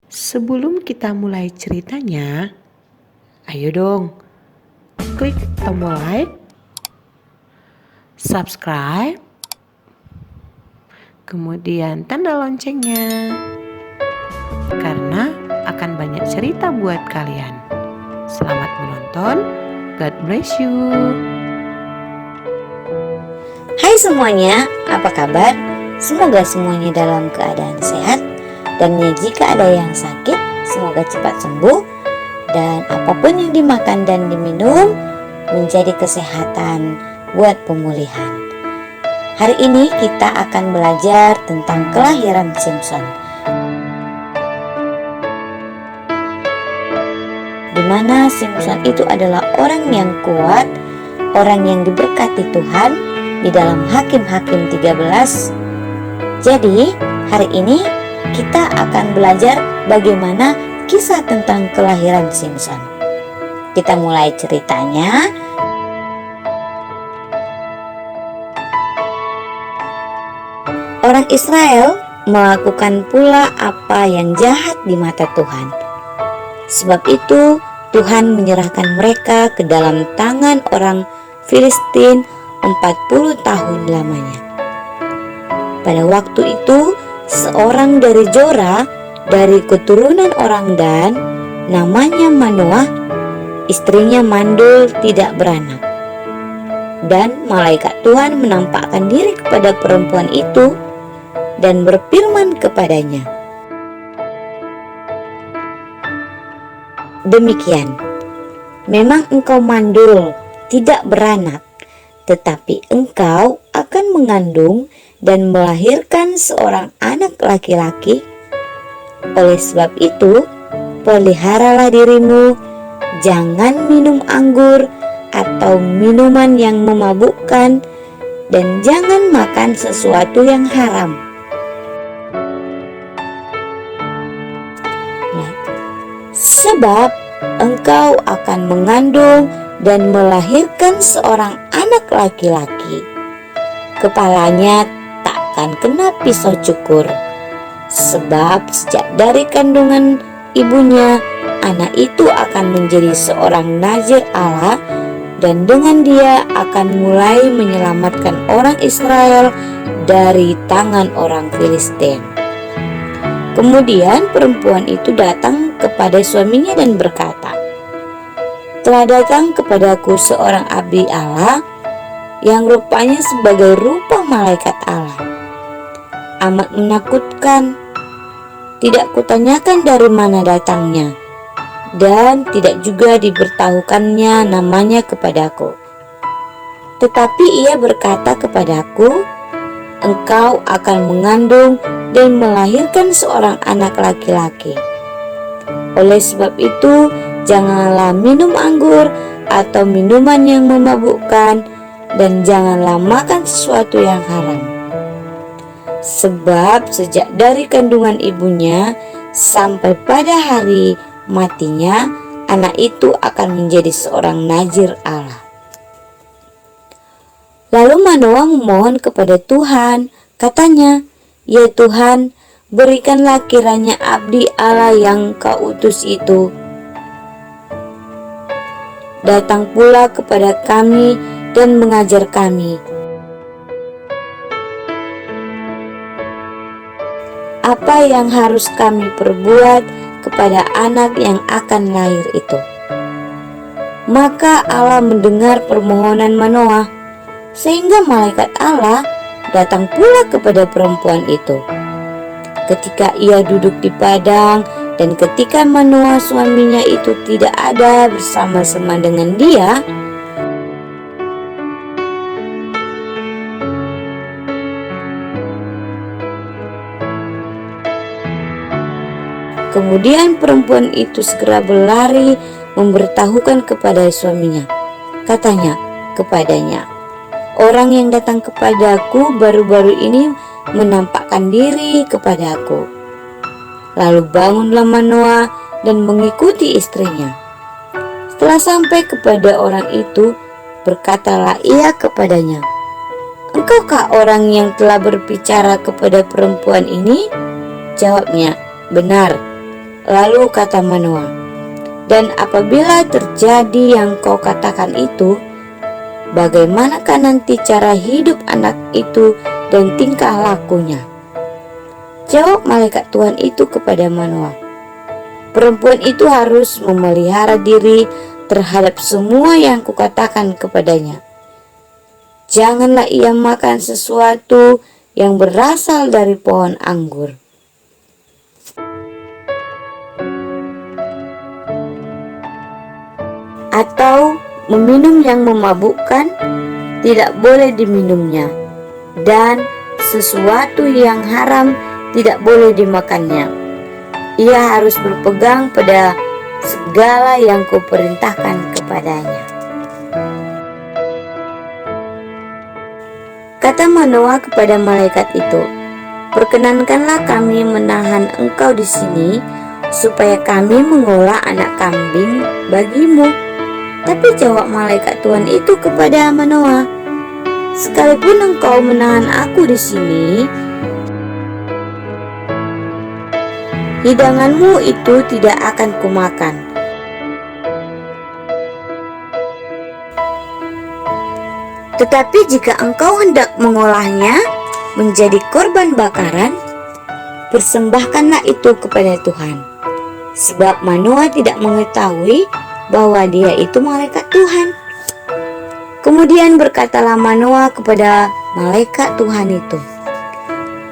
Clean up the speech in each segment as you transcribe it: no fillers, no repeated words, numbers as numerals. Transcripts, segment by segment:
Sebelum kita mulai ceritanya, ayo dong klik tombol like, subscribe, kemudian tanda loncengnya, karena akan banyak cerita buat kalian. Selamat menonton, God bless you. Hai semuanya, apa kabar? Semoga semuanya dalam keadaan sehat. Dan jika ada yang sakit, semoga cepat sembuh. Dan apapun yang dimakan dan diminum menjadi kesehatan buat pemulihan. Hari ini kita akan belajar tentang kelahiran Simpson, di mana Simpson itu adalah orang yang kuat, orang yang diberkati Tuhan di dalam Hakim-Hakim 13. Jadi hari ini kita akan belajar bagaimana kisah tentang kelahiran Simpson. Kita mulai ceritanya. Orang Israel melakukan pula apa yang jahat di mata Tuhan. Sebab itu Tuhan menyerahkan mereka ke dalam tangan orang Filistin 40 tahun lamanya. Pada waktu itu seorang dari Zora, dari keturunan orang Dan, namanya Manoah, istrinya mandul tidak beranak. Dan malaikat Tuhan menampakkan diri kepada perempuan itu dan berfirman kepadanya, demikian, memang engkau mandul tidak beranak, tetapi engkau akan mengandung dan melahirkan seorang anak laki-laki. Oleh sebab itu, peliharalah dirimu, jangan minum anggur atau minuman yang memabukkan, dan jangan makan sesuatu yang haram. Sebab engkau akan mengandung dan melahirkan seorang anak laki-laki. Kepalanya takkan kena pisau cukur, sebab sejak dari kandungan ibunya, anak itu akan menjadi seorang nazir Allah, dan dengan dia akan mulai menyelamatkan orang Israel dari tangan orang Filistin. Kemudian perempuan itu datang kepada suaminya dan berkata, telah datang kepadaku seorang abdi Allah yang rupanya sebagai rupa malaikat Allah. Amat menakutkan. Tidak kutanyakan dari mana datangnya, dan tidak juga diberitahukannya namanya kepadaku. Tetapi ia berkata kepadaku, engkau akan mengandung dan melahirkan seorang anak laki-laki. Oleh sebab itu, janganlah minum anggur atau minuman yang memabukkan, dan janganlah makan sesuatu yang haram. Sebab sejak dari kandungan ibunya sampai pada hari matinya, anak itu akan menjadi seorang nazir Allah. Lalu Manoah memohon kepada Tuhan, katanya, ya Tuhan, berikanlah kiranya abdi Allah yang kau utus itu datang pula kepada kami dan mengajar kami apa yang harus kami perbuat kepada anak yang akan lahir itu. Maka Allah mendengar permohonan Manoah, sehingga malaikat Allah datang pula kepada perempuan itu ketika ia duduk di padang, dan ketika Manoah suaminya itu tidak ada bersama-sama dengan dia. Kemudian perempuan itu segera berlari memberitahukan kepada suaminya. Katanya kepadanya, orang yang datang kepadaku baru-baru ini menampakkan diri kepadaku. Lalu bangunlah Manoah dan mengikuti istrinya. Setelah sampai kepada orang itu, berkatalah ia kepadanya, engkaukah orang yang telah berbicara kepada perempuan ini? Jawabnya, benar. Lalu kata Manoah, "Dan apabila terjadi yang kau katakan itu, bagaimanakah nanti cara hidup anak itu dan tingkah lakunya?" Jawab malaikat Tuhan itu kepada Manoah, "Perempuan itu harus memelihara diri terhadap semua yang kukatakan kepadanya. Janganlah ia makan sesuatu yang berasal dari pohon anggur, atau meminum yang memabukkan, tidak boleh diminumnya, dan sesuatu yang haram tidak boleh dimakannya. Ia harus berpegang pada segala yang kuperintahkan kepadanya." Kata Manoah kepada malaikat itu, "Perkenankanlah kami menahan engkau di sini, supaya kami mengolah anak kambing bagimu." Tapi jawab malaikat Tuhan itu kepada Manoah, "Sekalipun engkau menahan aku di sini, hidanganmu itu tidak akan kumakan. Tetapi jika engkau hendak mengolahnya menjadi korban bakaran, persembahkanlah itu kepada Tuhan." Sebab Manoah tidak mengetahui bahwa dia itu malaikat Tuhan. Kemudian berkatalah Manoah kepada malaikat Tuhan itu,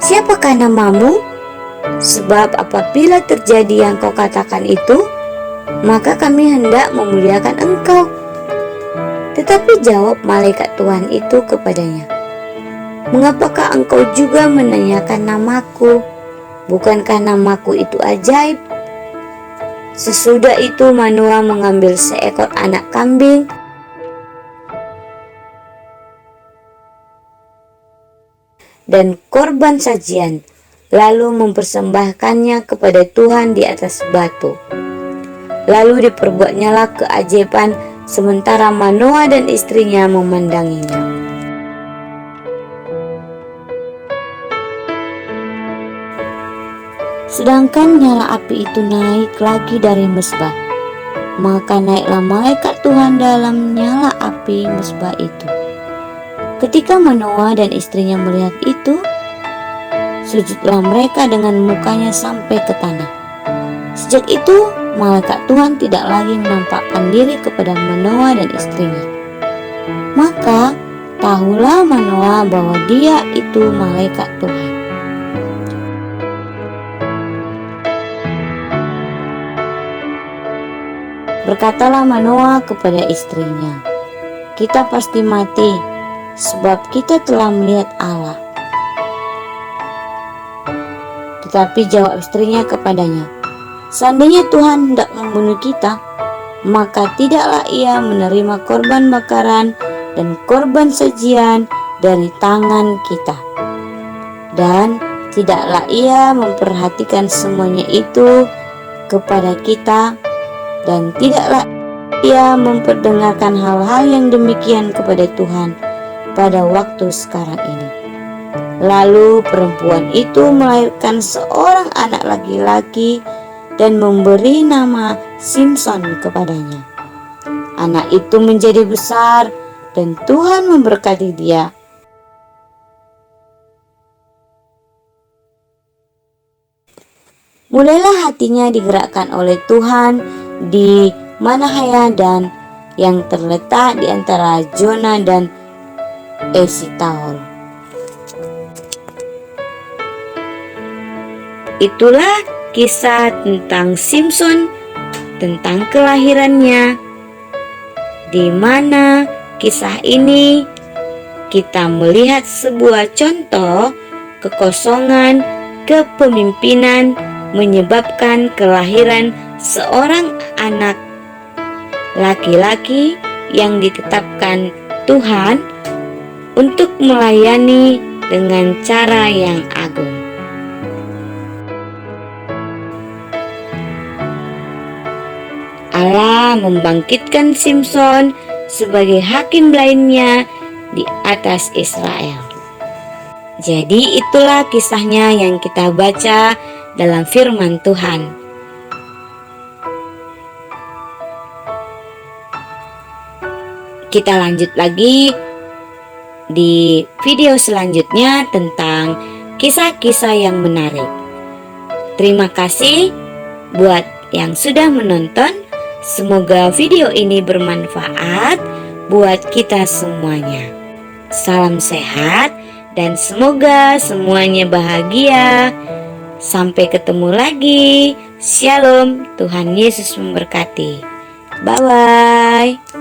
"Siapakah namamu? Sebab apabila terjadi yang kau katakan itu, maka kami hendak memuliakan engkau." Tetapi jawab malaikat Tuhan itu kepadanya, "Mengapakah engkau juga menanyakan namaku? Bukankah namaku itu ajaib?" Sesudah itu Manoah mengambil seekor anak kambing dan korban sajian, lalu mempersembahkannya kepada Tuhan di atas batu. Lalu diperbuatnyalah keajaiban sementara Manoah dan istrinya memandanginya. Sedangkan nyala api itu naik lagi dari mezbah, maka naiklah malaikat Tuhan dalam nyala api mezbah itu. Ketika Manoah dan istrinya melihat itu, sujudlah mereka dengan mukanya sampai ke tanah. Sejak itu malaikat Tuhan tidak lagi menampakkan diri kepada Manoah dan istrinya. Maka tahulah Manoah bahwa dia itu malaikat Tuhan. Berkatalah Manoah kepada istrinya, "Kita pasti mati, sebab kita telah melihat Allah." Tetapi jawab istrinya kepadanya, "Seandainya Tuhan hendak membunuh kita, maka tidaklah ia menerima korban bakaran dan korban sajian dari tangan kita. Dan tidaklah ia memperhatikan semuanya itu kepada kita, dan tidaklah ia memperdengarkan hal-hal yang demikian kepada Tuhan pada waktu sekarang ini." Lalu perempuan itu melahirkan seorang anak laki-laki dan memberi nama Simson kepadanya. Anak itu menjadi besar dan Tuhan memberkati dia. Mulailah hatinya digerakkan oleh Tuhan di Manahaya dan yang terletak di antara Jona dan Esitaol. Itulah kisah tentang Simson, tentang kelahirannya, di mana kisah ini kita melihat sebuah contoh kekosongan kepemimpinan menyebabkan kelahiran seorang anak laki-laki yang ditetapkan Tuhan untuk melayani dengan cara yang agung. Allah membangkitkan Simson sebagai hakim lainnya di atas Israel. Jadi itulah kisahnya yang kita baca dalam firman Tuhan. Kita lanjut lagi di video selanjutnya tentang kisah-kisah yang menarik. Terima kasih buat yang sudah menonton. Semoga video ini bermanfaat buat kita semuanya. Salam sehat dan semoga semuanya bahagia. Sampai ketemu lagi. Shalom, Tuhan Yesus memberkati. Bye-bye.